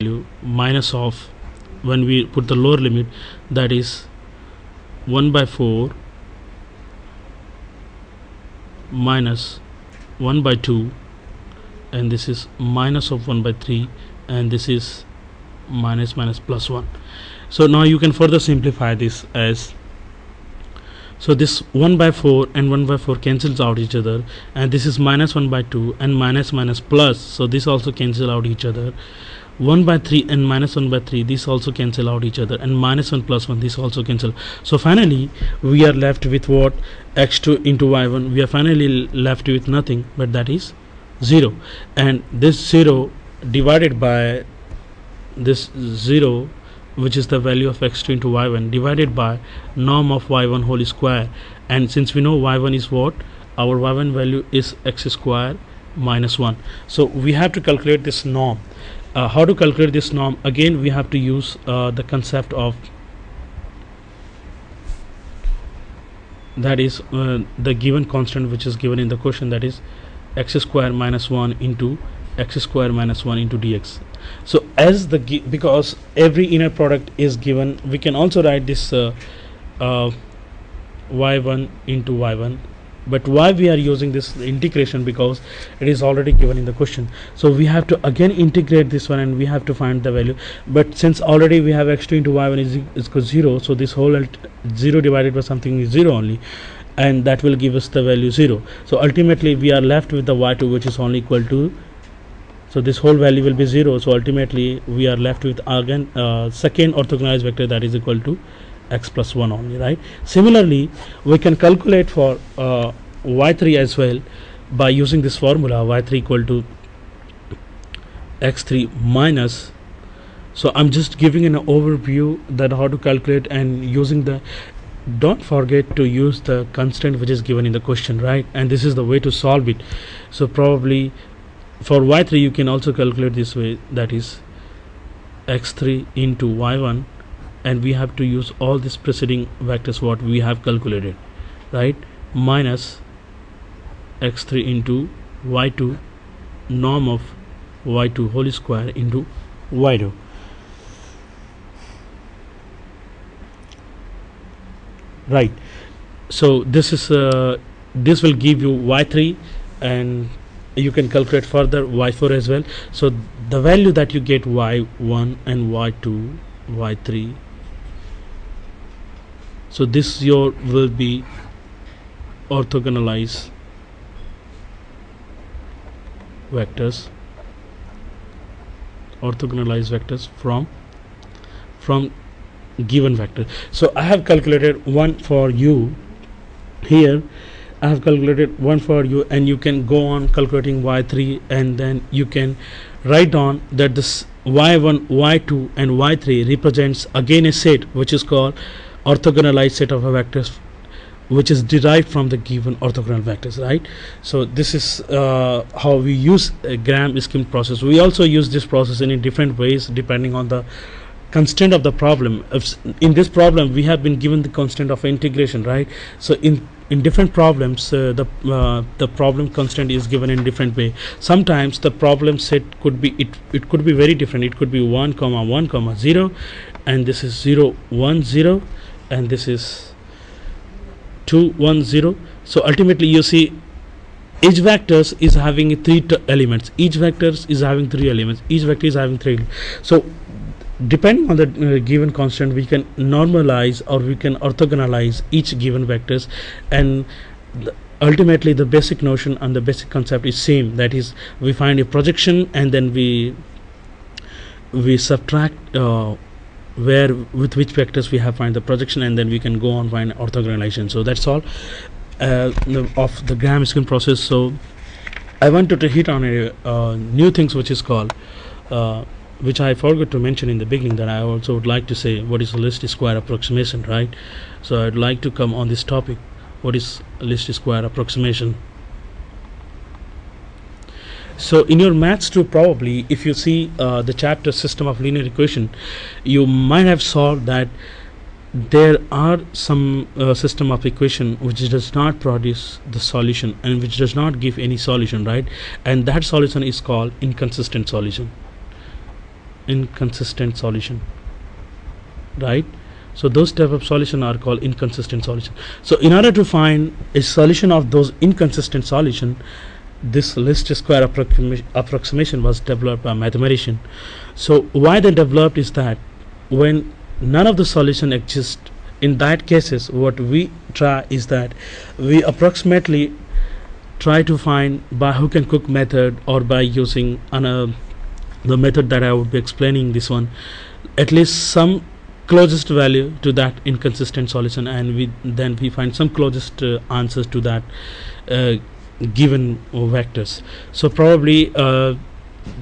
value minus of, when we put the lower limit, that is 1 by 4 minus 1 by 2, and this is minus of 1 by 3, and this is minus plus 1. So now you can further simplify this as, so this 1 by 4 and 1 by 4 cancels out each other, and this is minus 1 by 2 and minus plus, so this also cancel out each other. 1 by 3 and minus 1 by 3, this also cancel out each other, and minus 1 plus 1, this also cancel. So finally we are left with what? X2 into y1. We are finally left with nothing but that is 0, and this 0 divided by this 0, which is the value of x2 into y1, divided by norm of y1 whole square. And since we know y1 is what, our y1 value is x square minus 1, so we have to calculate this norm. How to calculate this norm? Again, we have to use the concept of, that is the given constant which is given in the question, that is x square minus 1 into x square minus 1 into dx. So as the because every inner product is given, we can also write this y1 into y1, but why we are using this integration? Because it is already given in the question, so we have to again integrate this one and we have to find the value. But since already we have x2 into y1 is equal to 0, so this whole 0 divided by something is 0 only, and that will give us the value 0. So ultimately we are left with the y2 which is only equal to, so this whole value will be 0, so ultimately we are left with again second orthogonalized vector, that is equal to x plus 1 only, right? Similarly, we can calculate for y3 as well by using this formula, y3 equal to x3 minus, so I'm just giving an overview that how to calculate, and using the, don't forget to use the constant which is given in the question, right? And this is the way to solve it. So probably for y3 you can also calculate this way, that is x3 into y1, and we have to use all these preceding vectors what we have calculated, right? Minus x3 into y2 norm of y2 whole square into y2. Right, so this is this will give you y3, and you can calculate further y4 as well. So the value that you get y1 and y2 y3, so this your will be orthogonalized vectors, from given vector. So I have calculated one for you here, I have calculated one for you, and you can go on calculating y3, and then you can write down that this y1 y2 and y3 represents again a set which is called orthogonalized set of vectors, which is derived from the given orthogonal vectors, right? So this is how we use a Gram-Schmidt process. We also use this process in different ways depending on the constant of the problem. In this problem we have been given the constant of integration, right? So in different problems the problem constant is given in different way. Sometimes the problem set could be, it could be very different. It could be 1 comma 1 comma 0, and this is 0 1 0, and this is 2 1 0. So ultimately you see each vectors is having three elements, each vectors is having 3 elements, each vector is having 3 elements. So depending on the given constant, we can normalize or we can orthogonalize each given vectors, and ultimately the basic notion and the basic concept is same, that is we find a projection and then we subtract where with which vectors we have find the projection, and then we can go on find orthogonalization. So that's all of the Gram-Schmidt process. So I wanted to hit on a new things which is called which I forgot to mention in the beginning, that I also would like to say what is least square approximation, right? So I'd like to come on this topic, what is least square approximation. So in your maths too, probably if you see the chapter system of linear equation, you might have saw that there are some system of equation which does not produce the solution and which does not give any solution, right? And that solution is called inconsistent solution. inconsistent solution, right? So those type of solution are called inconsistent solution. So in order to find a solution of those inconsistent solution, this least square approximation was developed by mathematician. So why they developed is that when none of the solution exists, in that cases what we try is that we approximately try to find by hook and crook method, or by using the method that I would be explaining this one, at least some closest value to that inconsistent solution, and we find some closest answers to that given vectors. So probably the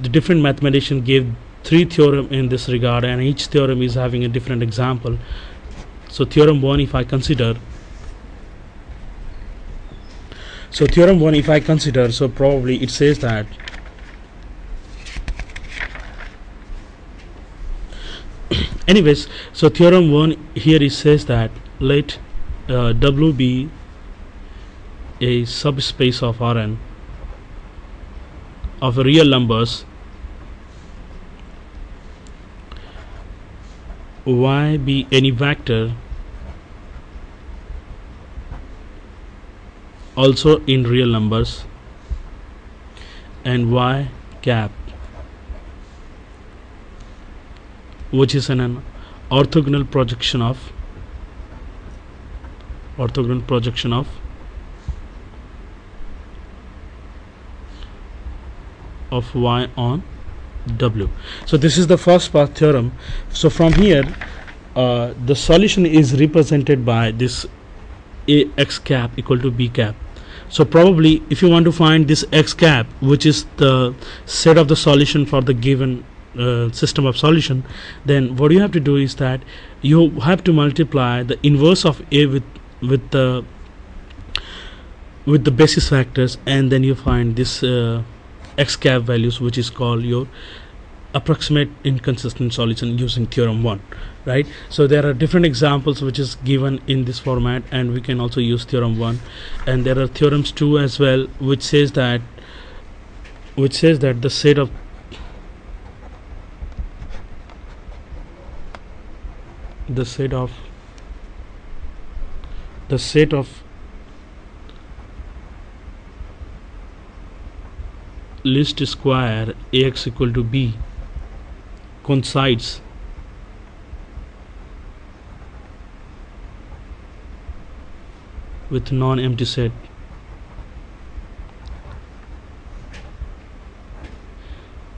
different mathematician gave 3 theorem in this regard, and each theorem is having a different example. So theorem 1, if I consider, so probably it says that anyways, so theorem 1 here it says that let W be a subspace of Rn of real numbers, Y be any vector also in real numbers, and Y cap, which is an orthogonal projection of Y on W. So this is the first part theorem. So from here the solution is represented by this Ax cap equal to B cap. So probably if you want to find this X cap, which is the set of the solution for the given system of solution, then what you have to do is that you have to multiply the inverse of A with the basis factors, and then you find this X cap values, which is called your approximate inconsistent solution using theorem 1, right? So there are different examples which is given in this format, and we can also use theorem 1, and there are theorems 2 as well, which says that the set of least square Ax equal to B coincides with non-empty set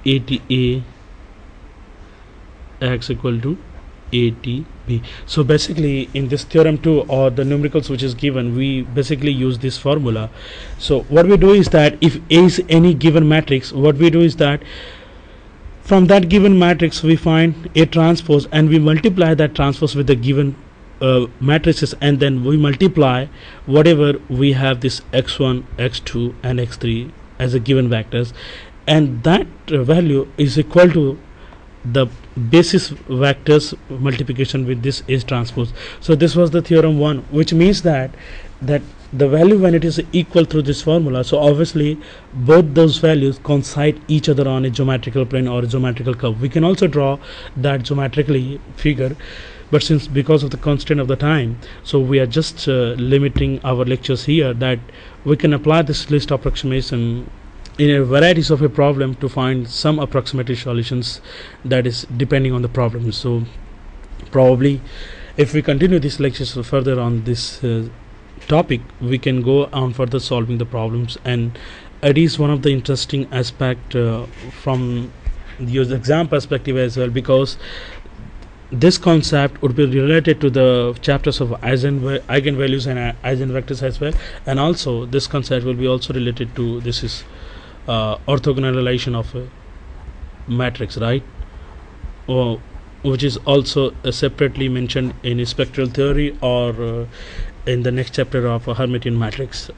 ATA X equal to ATB. So basically in this theorem 2, or the numericals which is given, we basically use this formula. So what we do is that if A is any given matrix, what we do is that from that given matrix we find A transpose, and we multiply that transpose with the given matrices, and then we multiply whatever we have this x1, x2 and x3 as a given vectors, and that value is equal to the basis vectors multiplication with this A transpose. So this was the theorem 1, which means that the value when it is equal through this formula, so obviously both those values coincide each other on a geometrical plane or a geometrical curve. We can also draw that geometrically figure, but since because of the constraint of the time, so we are just limiting our lectures here, that we can apply this list approximation in a varieties of a problem to find some approximate solutions, that is depending on the problem. So probably if we continue these lectures further on this topic, we can go on further solving the problems, and it is one of the interesting aspect from the exam perspective as well, because this concept would be related to the chapters of eigenvalues and eigenvectors as well, and also this concept will be also related to this is orthogonalization of a matrix, right? Which is also separately mentioned in spectral theory, or in the next chapter of a Hermitian matrix.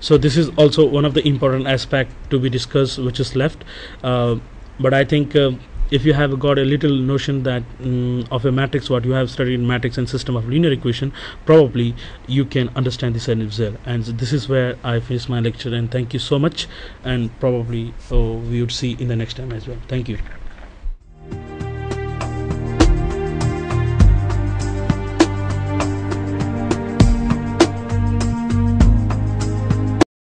So this is also one of the important aspect to be discussed which is left, but I think if you have got a little notion that of a matrix, what you have studied in matrix and system of linear equation, probably you can understand this as well. And this is where I finish my lecture, and thank you so much, and probably we would see in the next time as well. Thank you.